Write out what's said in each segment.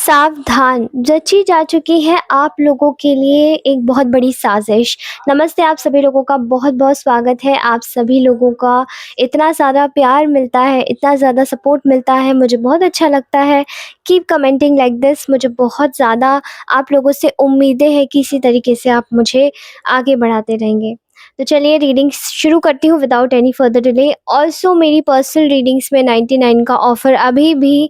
सावधान, रची जा चुकी है आप लोगों के लिए एक बहुत बड़ी साज़िश। नमस्ते आप सभी लोगों का बहुत-बहुत स्वागत है। आप सभी लोगों का इतना ज़्यादा प्यार मिलता है, इतना ज़्यादा सपोर्ट मिलता है, मुझे बहुत अच्छा लगता है। Keep commenting like this. मुझे बहुत ज़्यादा आप लोगों से उम्मीदें हैं कि इसी तरीके से आप मुझे आगे बढ़ाते रहेंगे। तो चलिए रीडिंग शुरू करती हूँ without any further delay. Also मेरी पर्सनल रीडिंग्स में 99 का ऑफ़र अभी भी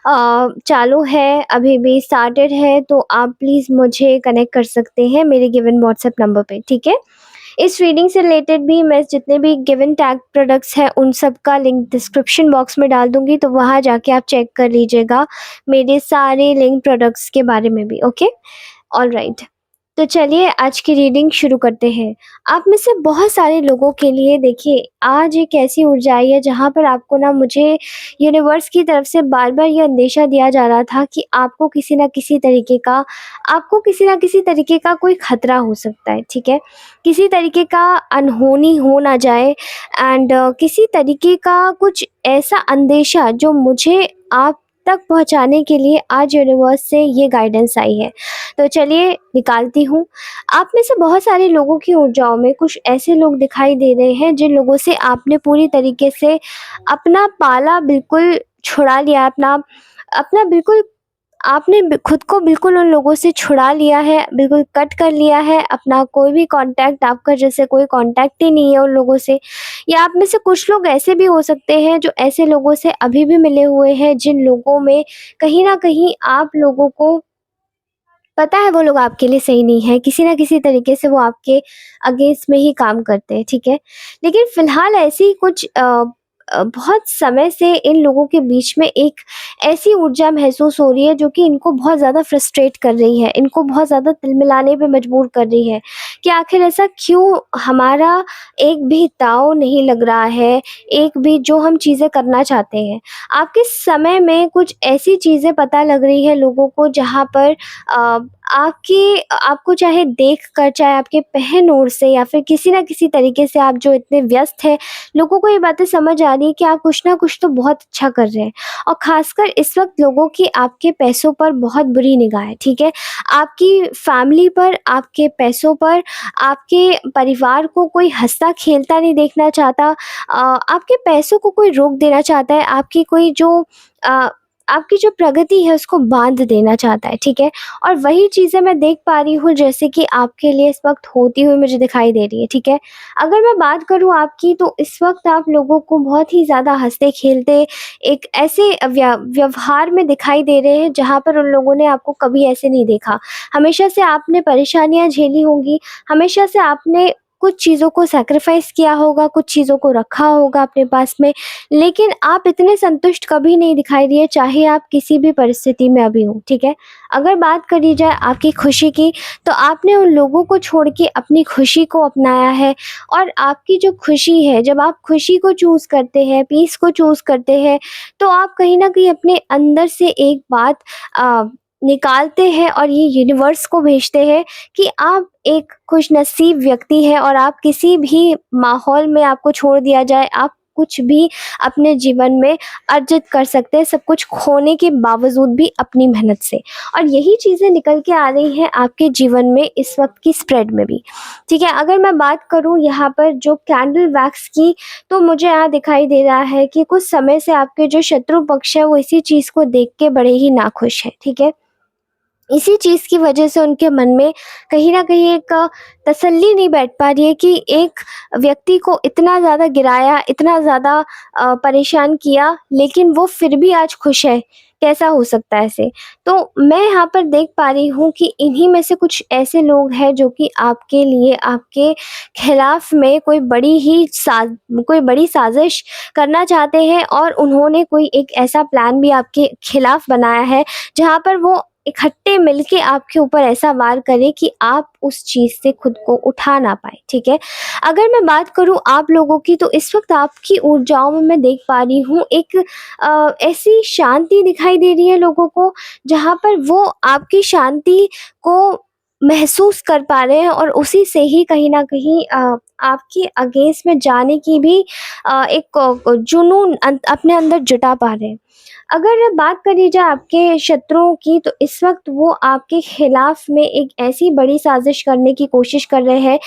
चालू है, अभी भी स्टार्टेड है, तो आप प्लीज़ मुझे कनेक्ट कर सकते हैं मेरे गिवन व्हाट्सएप नंबर पे, ठीक है? इस रीडिंग से रिलेटेड भी मैं जितने भी गिवन टैग प्रोडक्ट्स हैं उन सब का लिंक डिस्क्रिप्शन बॉक्स में डाल दूँगी, तो वहाँ जाके आप चेक कर लीजिएगा मेरे सारे लिंक प्रोडक्ट्स के बारे में भी, ओके? ऑलराइट। तो चलिए आज की रीडिंग शुरू करते हैं। आप में से बहुत सारे लोगों के लिए देखिए आज एक ऐसी ऊर्जा आई है जहाँ पर आपको ना मुझे यूनिवर्स की तरफ से बार-बार ये अंदेशा दिया जा रहा था कि आपको किसी न किसी तरीके का कोई खतरा हो सकता है, ठीक है? किसी तरीके का अनहोनी हो ना जाए एंड किसी तरीके का कुछ ऐसा अंदेशा जो मुझे आप तक पहुँचाने के लिए आज यूनिवर्स से ये गाइडेंस आई है। तो चलिए निकालती हूँ। आप में से बहुत सारे लोगों की ऊर्जाओं में कुछ ऐसे लोग दिखाई दे रहे हैं जिन लोगों से आपने पूरी तरीके से अपना पाला बिल्कुल छुड़ा लिया, अपना अपना बिल्कुल आपने खुद को बिल्कुल उन लोगों से छुड़ा लिया है, बिल्कुल कट कर लिया है, अपना कोई भी कांटेक्ट आपका जैसे कोई कांटेक्ट ही नहीं है उन लोगों से। या आप में से कुछ लोग ऐसे भी हो सकते हैं जो ऐसे लोगों से अभी भी मिले हुए हैं जिन लोगों में कहीं न कहीं आप लोगों को पता है वो लोग आपके लिए सही नहीं है, किसी न किसी तरीके से वो आपके अगेंस्ट में ही काम करते हैं, ठीक है? लेकिन फ़िलहाल ऐसी कुछ बहुत समय से इन लोगों के बीच में एक ऐसी ऊर्जा महसूस हो रही है जो कि इनको बहुत ज़्यादा फ्रस्ट्रेट कर रही है, इनको बहुत ज़्यादा तिलमिलाने पे मजबूर कर रही है कि आखिर ऐसा क्यों हमारा एक भी दाँव नहीं लग रहा है, एक भी जो हम चीज़ें करना चाहते हैं। आपके समय में कुछ ऐसी चीज़ें पता लग रही है लोगों को जहाँ पर अ, आपको चाहे देख कर, चाहे आपके पहन-ओढ़ से या फिर किसी न किसी तरीके से आप जो इतने व्यस्त हैं, लोगों को ये बातें समझ आ रही है कि आप कुछ ना कुछ तो बहुत अच्छा कर रहे हैं। और ख़ासकर इस वक़्त लोगों की आपके पैसों पर बहुत बुरी निगाह है, ठीक है? आपकी फैमिली पर, आपके पैसों पर, आपके परिवार को कोई हँसता-खेलता नहीं देखना चाहता। आपके पैसों को कोई रोक देना चाहता है, अ, आपकी जो प्रगति है उसको बाँध देना चाहता है, ठीक है? और वही चीज़ें मैं देख पा रही हूँ जैसे कि आपके लिए इस वक़्त होती हुई मुझे दिखाई दे रही है, ठीक है? अगर मैं बात करूँ आपकी तो इस वक़्त आप लोगों को बहुत ही ज़्यादा हँसते-खेलते एक ऐसे व्यवहार में दिखाई दे रहे हैं जहाँ पर उन लोगों ने आपको कभी ऐसे नहीं देखा। हमेशा से आपने परेशानियाँ झेली होंगी, हमेशा से आपने कुछ चीज़ों को सैक्रिफ़ाइस किया होगा, कुछ चीज़ों को रखा होगा अपने पास में, लेकिन आप इतने संतुष्ट कभी नहीं दिखाई दिए, चाहे आप किसी भी परिस्थिति में अभी हों, ठीक है? अगर बात करी जाए आपकी खुशी की, तो आपने उन लोगों को छोड़ के अपनी खुशी को अपनाया है और आपकी जो खुशी है, जब आप खुशी को चूज़ करते हैं, पीस को चूज़ करते हैं, तो आप कहीं न कहीं अपने अंदर से एक बात अ, निकालते हैं और ये यूनिवर्स को भेजते हैं कि आप एक खुशनसीब व्यक्ति हैं और आप किसी भी माहौल में आपको छोड़ दिया जाए, आप कुछ भी अपने जीवन में अर्जित कर सकते हैं, सब कुछ खोने के बावजूद भी अपनी मेहनत से। और यही चीज़ें निकल के आ रही हैं आपके जीवन में इस वक़्त की स्प्रेड में भी, ठीक है? अगर मैं बात करूँ यहाँ पर जो कैंडल वैक्स की, तो मुझे यहाँ दिखाई दे रहा है कि कुछ समय से आपके जो शत्रु पक्ष है, वो इसी चीज़ को देख के बड़े ही नाखुश हैं, ठीक है? इसी चीज़ की वजह से उनके मन में कहीं न कहीं एक तसल्ली नहीं बैठ पा रही है कि एक व्यक्ति को इतना ज़्यादा गिराया, इतना ज़्यादा परेशान किया, लेकिन वो फिर भी आज खुश है, कैसा हो सकता है ऐसे? तो मैं यहाँ पर देख पा रही हूँ कि इन्हीं में से कुछ ऐसे लोग हैं जो कि आपके लिए, आपके खिलाफ में कोई बड़ी साज़िश करना चाहते हैं और उन्होंने कोई एक ऐसा प्लान भी आपके खिलाफ बनाया है, जहाँ पर वो इकट्ठे मिलके आपके ऊपर ऐसा वार करें कि आप उस चीज़ से खुद को उठा ना पाएँ, ठीक है? अगर मैं बात करूँ आप लोगों की, तो इस वक़्त आपकी ऊर्जाओं में मैं देख पा रही हूँ एक ऐसी शांति दिखाई दे रही है लोगों को, जहाँ पर वो आपकी शांति को महसूस कर पा रहे हैं और उसी से ही कहीं न कहीं आपके अगेंस्ट में जाने की भी एक जुनून अपने अंदर जुटा पा रहे हैं। अगर बात करी जाए आपके शत्रुओं की, तो इस वक़्त वो आपके खिलाफ में एक ऐसी बड़ी साज़िश करने की कोशिश कर रहे हैं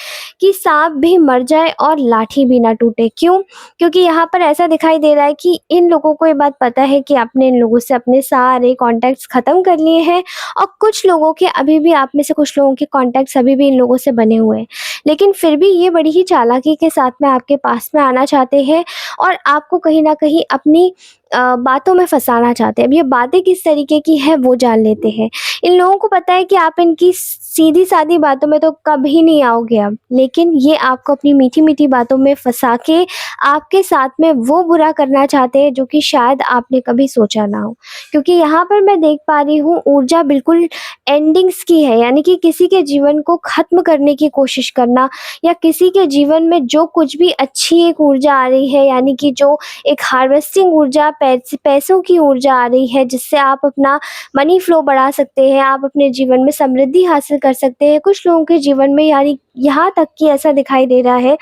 कि साँप भी मर जाए और लाठी भी ना टूटे। क्यों? क्योंकि यहाँ पर ऐसा दिखाई दे रहा है कि इन लोगों को ये बात पता है कि आपने इन लोगों से अपने सारे कॉन्टैक्ट्स ख़त्म कर लिए हैं, और कुछ लोगों के अभी भी, आप में से कुछ लोगों के कॉन्टैक्ट्स अभी भी इन लोगों से बने हुए हैं। लेकिन फिर भी ये बड़ी ही चालाकी के साथ में आपके पास में आना चाहते हैं और आपको कहीं न कहीं अपनी बातों में फँसाना चाहते हैं। अब ये बातें किस तरीके की हैं वो जान लेते हैं। इन लोगों को पता है कि आप इनकी सीधी-सादी बातों में तो कभी नहीं आओगे अब, लेकिन ये आपको अपनी मीठी-मीठी बातों में फँसा के आपके साथ में वो बुरा करना चाहते हैं जो कि शायद आपने कभी सोचा ना हो। क्योंकि यहाँ पर मैं देख पा रही हूँ ऊर्जा बिल्कुल एंडिंग्स की है, यानी कि किसी के जीवन को ख़त्म करने की कोशिश करना, या किसी के जीवन में जो कुछ भी अच्छी एक ऊर्जा आ रही है, यानी कि जो एक हार्वेस्टिंग ऊर्जा, पैसों की ऊर्जा आ रही है, जिससे आप अपना मनी फ्लो बढ़ा सकते हैं, आप अपने जीवन में समृद्धि हासिल कर सकते हैं। कुछ लोगों के जीवन में, यानी यहाँ तक कि ऐसा दिखाई दे रहा है,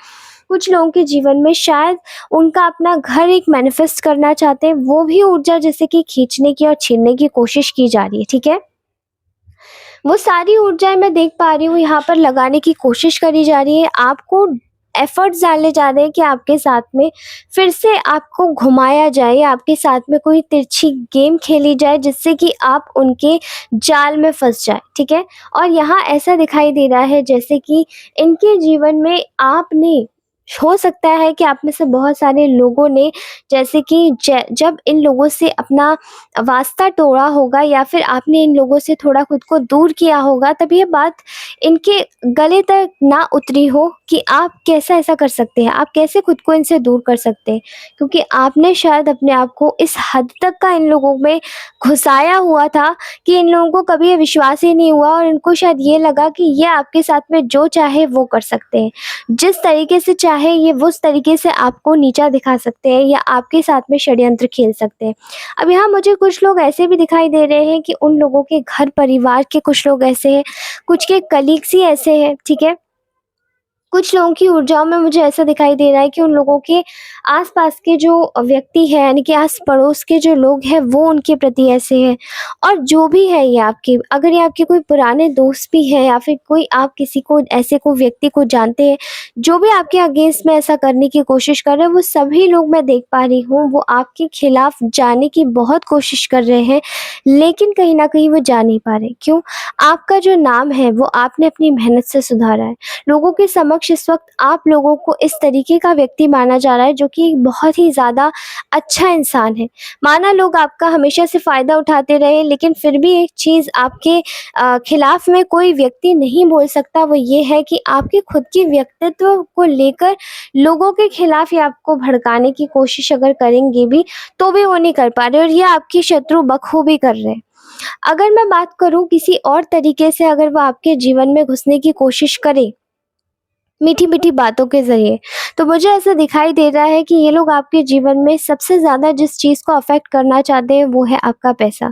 कुछ लोगों के जीवन में शायद उनका अपना घर एक मैनिफेस्ट करना चाहते हैं, वो भी ऊर्जा जैसे कि खींचने की और छीनने की कोशिश की जा रही है, ठीक है? वो सारी ऊर्जाएँ मैं देख पा रही हूँ यहाँ पर लगाने की कोशिश करी जा रही है। आपको एफ़र्ट्स डाले जा रहे हैं कि आपके साथ में फिर से आपको घुमाया जाए, आपके साथ में कोई तिरछी गेम खेली जाए जिससे कि आप उनके जाल में फँस जाएँ, ठीक है? और यहाँ ऐसा दिखाई दे रहा है जैसे कि इनके जीवन में आपने, हो सकता है कि आप में से बहुत सारे लोगों ने, जैसे कि जब इन लोगों से अपना वास्ता तोड़ा होगा या फिर आपने इन लोगों से थोड़ा खुद को दूर किया होगा, तब ये बात इनके गले तक ना उतरी हो कि आप कैसा ऐसा कर सकते हैं, आप कैसे खुद को इनसे दूर कर सकते हैं। क्योंकि आपने शायद अपने आप को इस हद तक का इन लोगों में घुसाया हुआ था कि इन लोगों को कभी ये विश्वास ही नहीं हुआ और इनको शायद ये लगा कि ये आपके साथ में जो चाहे वो कर सकते हैं। जिस तरीके से चाहे ये उस तरीके से आपको नीचा दिखा सकते हैं या आपके साथ में षड्यंत्र खेल सकते हैं। अब यहाँ मुझे कुछ लोग ऐसे भी दिखाई दे रहे हैं कि उन लोगों के घर परिवार के कुछ लोग ऐसे हैं, कुछ के कलीग्स ही ऐसे हैं, ठीक है? कुछ लोगों की ऊर्जाओं में मुझे ऐसा दिखाई दे रहा है कि उन लोगों के आस-पास के जो व्यक्ति हैं, यानी कि आस-पड़ोस के जो लोग हैं, वो उनके प्रति ऐसे हैं। और जो भी है ये आपके, अगर ये आपके कोई पुराने दोस्त भी हैं या फिर कोई, आप किसी को ऐसे को व्यक्ति को जानते हैं, जो भी आपके अगेंस्ट में ऐसा करने की कोशिश कर रहे हैं, वो सभी लोग मैं देख पा रही हूँ, वो आपके खिलाफ जाने की बहुत कोशिश कर रहे हैं, लेकिन कहीं न कहीं वो जा नहीं पा रहे। क्यों? आपका जो नाम है, वो आपने अपनी मेहनत से सुधारा है। लोगों के समक्ष इस वक़्त आप लोगों को इस तरीके का व्यक्ति माना जा रहा है जो कि एक बहुत ही ज़्यादा अच्छा इंसान है। माना लोग आपका हमेशा से फ़ायदा उठाते रहे, लेकिन फिर भी एक चीज़ आपके खिलाफ में कोई व्यक्ति नहीं बोल सकता, वो ये है कि आपके खुद के व्यक्तित्व को लेकर लोगों के खिलाफ या आपको भड़काने की कोशिश अगर करेंगे भी, तो भी वो नहीं कर पा रहे और ये आपके शत्रु बखूबी कर रहे हैं। अगर मैं बात करूँ किसी और तरीके से, अगर वो आपके जीवन में घुसने की कोशिश करे, मीठी-मीठी बातों के ज़रिए, तो मुझे ऐसा दिखाई दे रहा है कि ये लोग आपके जीवन में सबसे ज़्यादा जिस चीज़ को अफ़ेक्ट करना चाहते हैं, वो है आपका पैसा।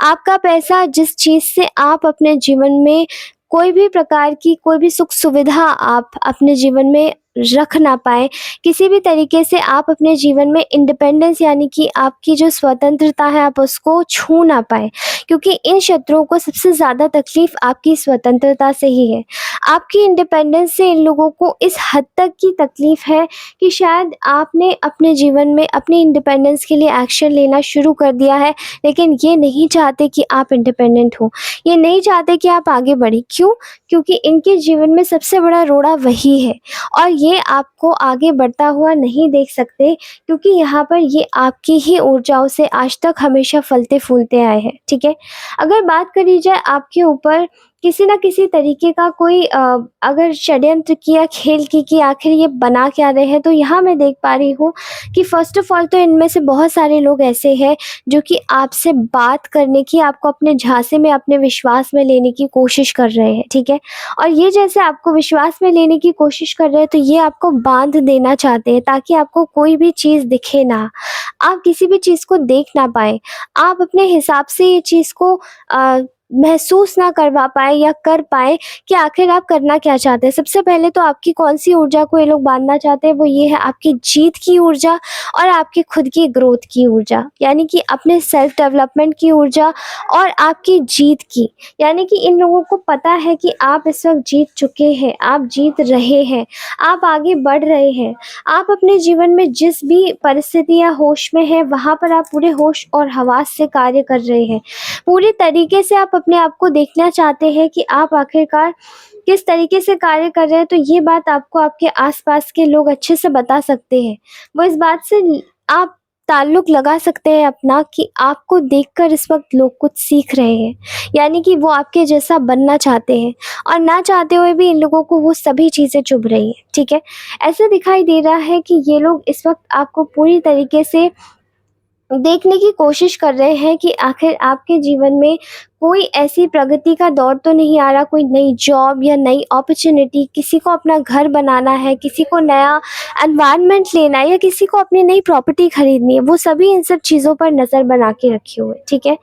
आपका पैसा, जिस चीज़ से आप अपने जीवन में कोई भी प्रकार की कोई भी सुख-सुविधा आप अपने जीवन में रख ना पाएँ, किसी भी तरीके से आप अपने जीवन में इंडिपेंडेंस, यानी कि आपकी जो स्वतंत्रता है, आप उसको छू ना पाएँ। क्योंकि इन शत्रुओं को सबसे ज़्यादा तकलीफ़ आपकी स्वतंत्रता से ही है। आपकी इंडिपेंडेंस से इन लोगों को इस हद तक की तकलीफ़ है कि शायद आपने अपने जीवन में अपनी इंडिपेंडेंस के लिए एक्शन लेना शुरू कर दिया है, लेकिन ये नहीं चाहते कि आप इंडिपेंडेंट हो। ये नहीं चाहते कि आप आगे बढ़ें। क्यों? क्योंकि इनके जीवन में सबसे बड़ा रोड़ा वही है और ये आपको आगे बढ़ता हुआ नहीं देख सकते, क्योंकि यहाँ पर ये आपकी ही ऊर्जाओं से आज तक हमेशा फलते-फूलते आए हैं, ठीक है? अगर बात करी जाए आपके ऊपर किसी न किसी तरीके का कोई अगर षड्यंत्र किया, खेल की कि आखिर ये बना क्या रहे हैं, तो यहाँ मैं देख पा रही हूँ कि फ़र्स्ट ऑफ़ ऑल तो इनमें से बहुत सारे लोग ऐसे हैं जो कि आपसे बात करने की, आपको अपने झांसे में, अपने विश्वास में लेने की कोशिश कर रहे हैं, ठीक है? और ये जैसे आपको विश्वास में लेने की कोशिश कर रहे हैं, तो ये आपको बाँध देना चाहते हैं ताकि आपको कोई भी चीज़ दिखे ना, आप किसी भी चीज़ को देख ना पाएँ। आप अपने हिसाब से ये चीज़ को महसूस ना करवा पाएँ या कर पाएँ कि आखिर आप करना क्या चाहते हैं। सबसे पहले तो आपकी कौन-सी ऊर्जा को ये लोग बाँधना चाहते हैं, वो ये है आपकी जीत की ऊर्जा और आपकी खुद की ग्रोथ की ऊर्जा, यानी कि अपने सेल्फ डेवलपमेंट की ऊर्जा और आपकी जीत की। यानी कि इन लोगों को पता है कि आप इस वक़्त जीत चुके हैं, आप जीत रहे हैं, आप आगे बढ़ रहे हैं। आप अपने जीवन में जिस भी परिस्थिति या होश में हैं, वहाँ पर आप पूरे होश और हवास से कार्य कर रहे हैं। पूरी तरीके से आप अपने आप को देखना चाहते हैं कि आप आखिरकार किस तरीके से कार्य कर रहे हैं, तो ये बात आपको आपके आस-पास के लोग अच्छे से बता सकते हैं। वो इस बात से आप ताल्लुक लगा सकते हैं अपना कि आपको देखकर इस वक़्त लोग कुछ सीख रहे हैं, यानी कि वो आपके जैसा बनना चाहते हैं और ना चाहते हुए भी इन लोगों को वो सभी चीज़ें चुभ रही हैं, ठीक है? ऐसा दिखाई दे रहा है कि ये लोग इस वक़्त आपको पूरी तरीके से देखने की कोशिश कर रहे हैं कि आखिर आपके जीवन में कोई ऐसी प्रगति का दौर तो नहीं आ रहा, कोई नई जॉब या नई अपॉर्च्युनिटी, किसी को अपना घर बनाना है, किसी को नया एनवायरनमेंट लेना है या किसी को अपनी नई प्रॉपर्टी खरीदनी है, वो सभी इन सब चीज़ों पर नज़र बना के रखे हुए हैं, ठीक है?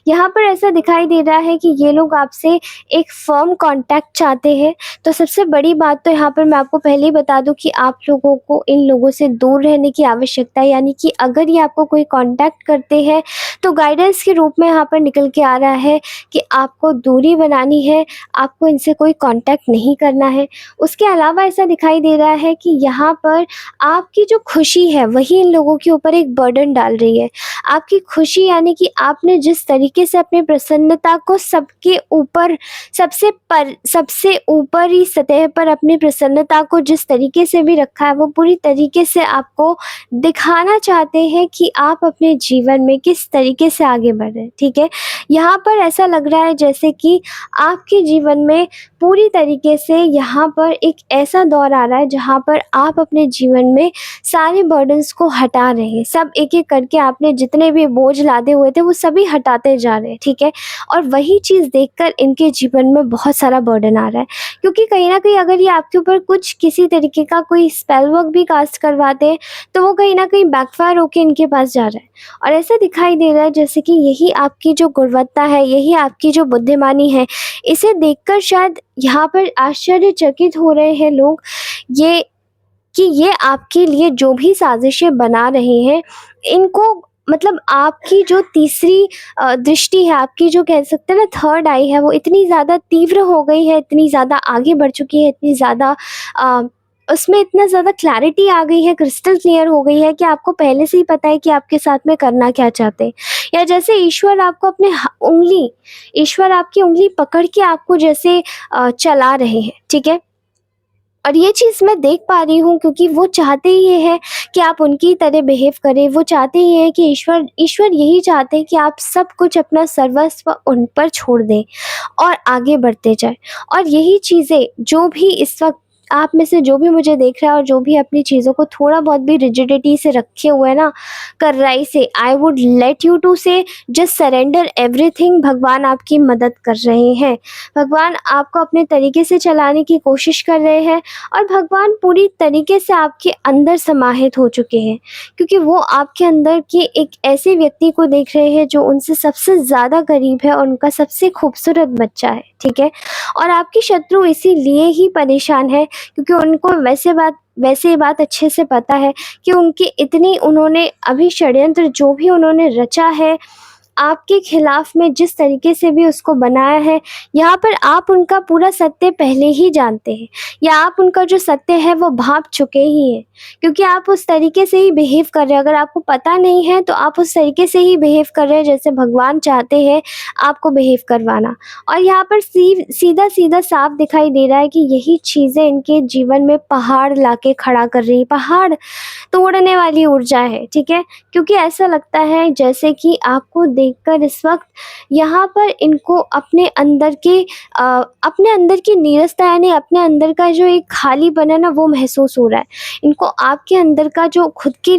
यहाँ पर ऐसा दिखाई दे रहा है कि ये लोग आपसे एक फ़र्म कॉन्टैक्ट चाहते हैं। तो सबसे बड़ी बात तो यहाँ पर मैं आपको पहले ही बता दूँ कि आप लोगों को इन लोगों से दूर रहने की आवश्यकता है, यानी कि अगर ये आपको कोई कॉन्टैक्ट करते हैं, तो गाइडेंस के रूप में यहाँ पर निकल के आ रहा है कि आपको दूरी बनानी है, आपको इनसे कोई कॉन्टैक्ट नहीं करना है। उसके अलावा ऐसा दिखाई दे रहा है कि यहाँ पर आपकी जो खुशी है, वही इन लोगों के ऊपर एक बर्डन डाल रही है। आपकी खुशी यानी कि आपने जिस तरीके से अपनी प्रसन्नता को सबके ऊपर सबसे ऊपरी सतह पर अपनी प्रसन्नता को जिस तरीके से भी रखा है, वो पूरी तरीके से आपको दिखाना चाहते हैं कि आप अपने जीवन में किस तरीके से आगे बढ़ रहे हैं, ठीक है? यहाँ पर ऐसा लग रहा है जैसे कि आपके जीवन में पूरी तरीके से यहाँ पर एक ऐसा दौर आ रहा है जहाँ पर आप अपने जीवन में सारे बर्डन्स को हटा रहे हैं। सब एक-एक करके आपने जितने भी बोझ लादे हुए थे, वो सभी हटाते जा रहे हैं, ठीक है? और वही चीज़ देखकर इनके जीवन में बहुत सारा बर्डन आ रहा है, क्योंकि कहीं न कहीं अगर ये आपके ऊपर कुछ किसी तरीके का कोई स्पेल वर्क भी कास्ट करवाते हैं, तो वो कहीं न कहीं बैकफ़ायर होके इनके पास जा रहा है। और ऐसा दिखाई दे रहा है जैसे कि यही आपकी जो गुणवत्ता है, यही आपकी जो बुद्धिमानी है, इसे देखकर शायद यहाँ पर आश्चर्यचकित हो रहे हैं लोग ये कि ये आपके लिए जो भी साज़िशें बना रहे हैं, इनको मतलब आपकी जो तीसरी दृष्टि है, आपकी जो कह सकते हैं ना थर्ड आई है, वो इतनी ज़्यादा तीव्र हो गई है, इतनी ज़्यादा आगे बढ़ चुकी है, इतनी ज़्यादा उसमें इतना ज़्यादा क्लैरिटी आ गई है, क्रिस्टल क्लियर हो गई है कि आपको पहले से ही पता है कि आपके साथ में करना क्या चाहते हैं। या जैसे ईश्वर आपकी उँगली पकड़ के आपको जैसे चला रहे हैं, ठीक है? और ये चीज़ मैं देख पा रही हूँ क्योंकि वो चाहते ही ये हैं कि आप उनकी तरह बिहेव करें। वो चाहते ही हैं कि ईश्वर यही चाहते हैं कि आप सब कुछ अपना सर्वस्व उन पर छोड़ दें और आगे बढ़ते जाएँ। और यही चीज़ें जो भी इस वक़्त आप में से जो भी मुझे देख रहा है और जो भी अपनी चीज़ों को थोड़ा बहुत भी रिजिडिटी से रखे हुए है ना, कड़ाई से, I would let you to say just surrender everything. भगवान आपकी मदद कर रहे हैं। भगवान आपको अपने तरीके से चलाने की कोशिश कर रहे हैं और भगवान पूरी तरीके से आपके अंदर समाहित हो चुके हैं, क्योंकि वो आपके अंदर के एक ऐसे व्यक्ति को देख रहे हैं जो उनसे सबसे ज़्यादा करीब है और उनका सबसे खूबसूरत बच्चा है, ठीक है? और आपके शत्रु इसीलिए ही परेशान है क्योंकि उनको वैसे ये बात अच्छे से पता है कि उन्होंने अभी षड्यंत्र जो भी उन्होंने रचा है आपके खिलाफ में, जिस तरीके से भी उसको बनाया है, यहाँ पर आप उनका पूरा सत्य पहले ही जानते हैं या आप उनका जो सत्य है वो भांप चुके ही हैं, क्योंकि आप उस तरीके से ही बिहेव कर रहे हैं। अगर आपको पता नहीं है तो आप उस तरीके से ही बिहेव कर रहे हैं जैसे भगवान चाहते हैं आपको बिहेव करवाना। और यहाँ पर सीधा-सीधा साफ दिखाई दे रहा है कि यही चीज़ें इनके जीवन में पहाड़ लाके खड़ा कर रही, पहाड़ तोड़ने वाली ऊर्जा है, ठीक है? क्योंकि ऐसा लगता है जैसे कि आपको देखकर इस वक़्त यहाँ पर इनको अपने अंदर की नीरसता यानी अपने अंदर का जो एक खालीपन है ना, वो महसूस हो रहा है। इनको आपके अंदर का जो खुद के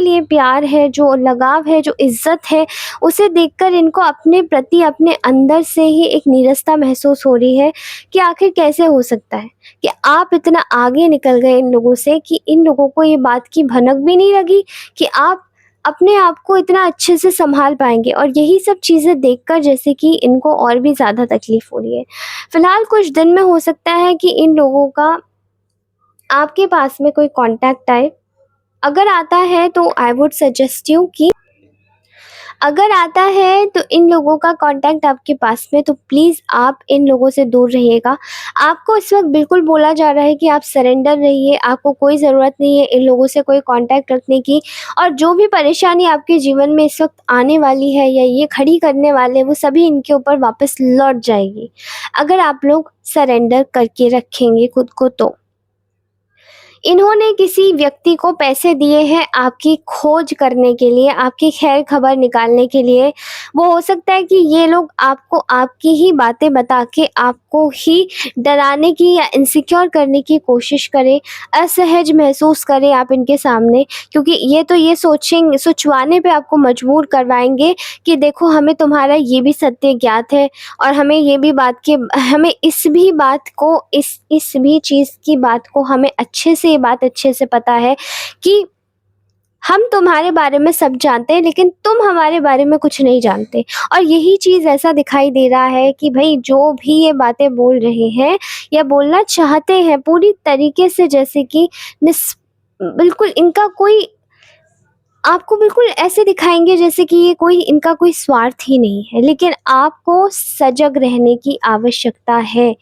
लिए प्यार है, जो लगाव है, जो इज़्ज़त है, उसे देखकर इनको अपने प्रति अपने अंदर से ही एक नीरसता महसूस हो रही है कि आखिर कैसे हो सकता है कि आप इतना आगे निकल गए इन लोगों से कि इन लोगों को ये बात की भनक भी नहीं लगी कि आप अपने आप को इतना अच्छे से सँभाल पाएँगे, और यही सब चीज़ें देखकर जैसे कि इनको और भी ज़्यादा तकलीफ़ हो रही है। फ़िलहाल कुछ दिन में हो सकता है कि इन लोगों का आपके पास में कोई कॉन्टैक्ट आए। अगर आता है तो आई वुड सजेस्ट यू कि अगर आता है तो इन लोगों का कॉन्टैक्ट आपके पास में, तो प्लीज़ आप इन लोगों से दूर रहिएगा। आपको इस वक़्त बिल्कुल बोला जा रहा है कि आप सरेंडर रहिए, आपको कोई ज़रूरत नहीं है इन लोगों से कोई कॉन्टैक्ट रखने की, और जो भी परेशानी आपके जीवन में इस वक़्त आने वाली है या ये खड़ी करने वाले हैं, वो सभी इनके ऊपर वापस लौट जाएगी, अगर आप लोग सरेंडर करके रखेंगे खुद को तो। इन्होंने किसी व्यक्ति को पैसे दिए हैं आपकी खोज करने के लिए, आपकी खैर खबर निकालने के लिए। वो हो सकता है कि ये लोग आपको आपकी ही बातें बता के आपको ही डराने की या इनसिक्योर करने की कोशिश करें, असहज महसूस करें आप इनके सामने, क्योंकि ये तो ये सोचवाने पे आपको मजबूर करवाएँगे कि देखो हमें तुम्हारा ये भी सत्य ज्ञात है, और हमें इस भी चीज़ की बात को हमें ये बात अच्छे से पता है कि हम तुम्हारे बारे में सब जानते हैं, लेकिन तुम हमारे बारे में कुछ नहीं जानते। और यही चीज़ ऐसा दिखाई दे रहा है कि भई जो भी ये बातें बोल रहे हैं या बोलना चाहते हैं पूरी तरीके से, जैसे कि बिल्कुल इनका कोई आपको बिल्कुल ऐसे दिखाएँगे जैसे कि ये कोई इनका कोई स्वार्थ ही नहीं है, लेकिन आपको सजग रहने की आवश्यकता है।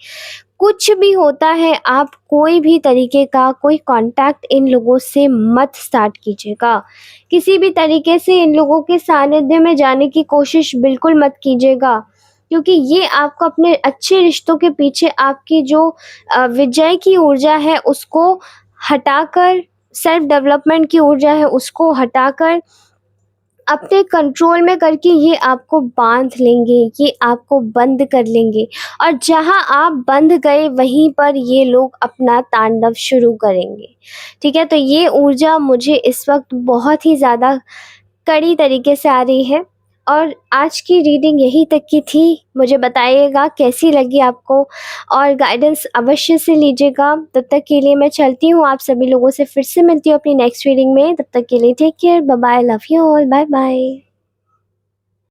कुछ भी होता है, आप कोई भी तरीके का कोई कॉन्टैक्ट इन लोगों से मत स्टार्ट कीजिएगा। किसी भी तरीके से इन लोगों के सानिध्य में जाने की कोशिश बिल्कुल मत कीजिएगा, क्योंकि ये आपको अपने अच्छे रिश्तों के पीछे आपकी जो विजय की ऊर्जा है उसको हटाकर, सेल्फ डेवलपमेंट की ऊर्जा है उसको हटाकर अपने कंट्रोल में करके ये आपको बाँध लेंगे, ये आपको बंद कर लेंगे, और जहाँ आप बंध गए वहीं पर ये लोग अपना तांडव शुरू करेंगे। ठीक है? तो ये ऊर्जा मुझे इस वक़्त बहुत ही ज़्यादा कड़ी तरीके से आ रही है, और आज की रीडिंग यहीं तक की थी। मुझे बताइएगा कैसी लगी आपको, और गाइडेंस अवश्य से लीजिएगा। तब तक के लिए मैं चलती हूँ, आप सभी लोगों से फिर से मिलती हूँ अपनी नेक्स्ट रीडिंग में। तब तक के लिए take care, bye bye, love you all, bye bye.